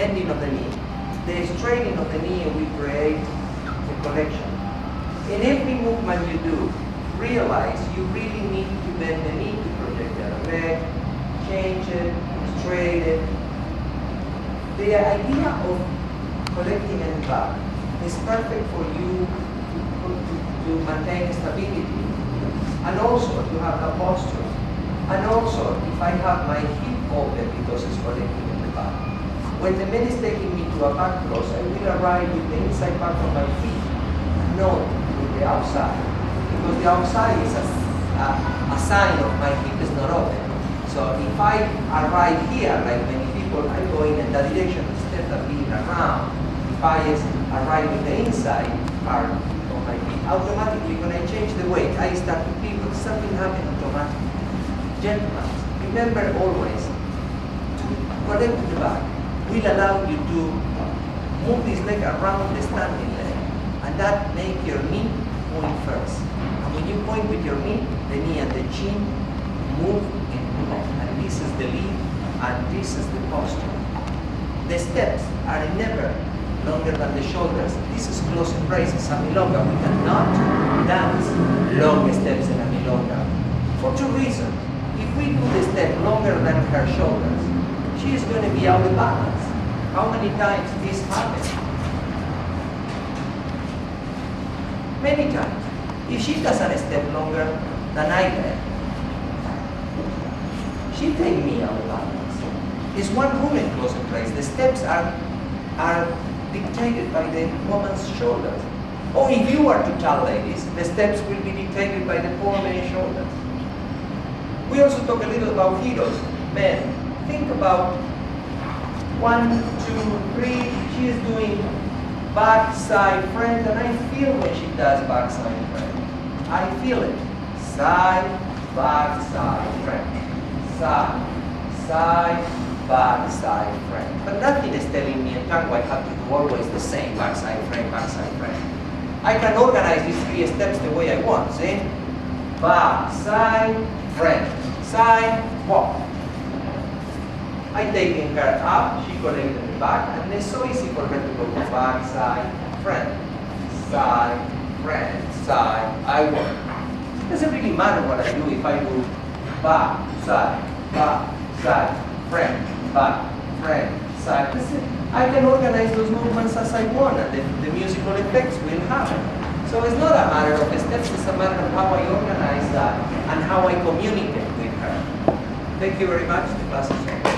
bending of the knee. The straightening of the knee, we create a connection. In every movement you do, realize you really need to bend the knee to project the other leg, change it, straighten it. The idea of collecting and back is perfect for you to maintain stability, and also to have the posture. And also, if I have my hip open because it's collecting in the back, when the man is taking me to a back cross, I will arrive with the inside part of my feet, not with the outside. Because the outside is a sign of my hip is not open. So if I arrive here, like many people, I go in that direction instead of being around. If I arrive with the inside part of my feet, automatically when I change the weight, I start to pivot. Something happens automatically. Gentlemen, remember always to connect to the back will allow you to move this leg around the standing leg, and that make your knee point first. And when you point with your knee, the knee and the chin move in movement, and this is the lead, and this is the posture. The steps are never longer than the shoulders. This is close embraces, a milonga. We cannot dance long steps in a milonga for two reasons. If we do the step longer than her shoulders, she is going to be out of balance. How many times this happens? Many times. If she doesn't step longer than I can, she take me out of balance. It's one rule in close embrace. The steps are dictated by the woman's shoulders. Or if you are too tall, ladies, the steps will be dictated by the poor man's shoulders. We also talk a little about heroes. Men, think about 1, 2, 3. She is doing backside front, and I feel when she does backside front. I feel it. Side, back, side, front. Side, side, back, side, front. But nothing is telling me in tango I have to do always the same backside front, backside front. I can organize these 3 steps the way I want, see? Back, side, front, side, walk. I taking her up, she collected the back, and it's so easy for her to go back, side, front, side, I walk. It doesn't really matter what I do if I do back, side, front, back, side. Listen, I can organize those movements as I want, and the musical effects will happen. So it's not a matter of steps, it's a matter of how I organize that and how I communicate with her. Thank you very much. The class is over.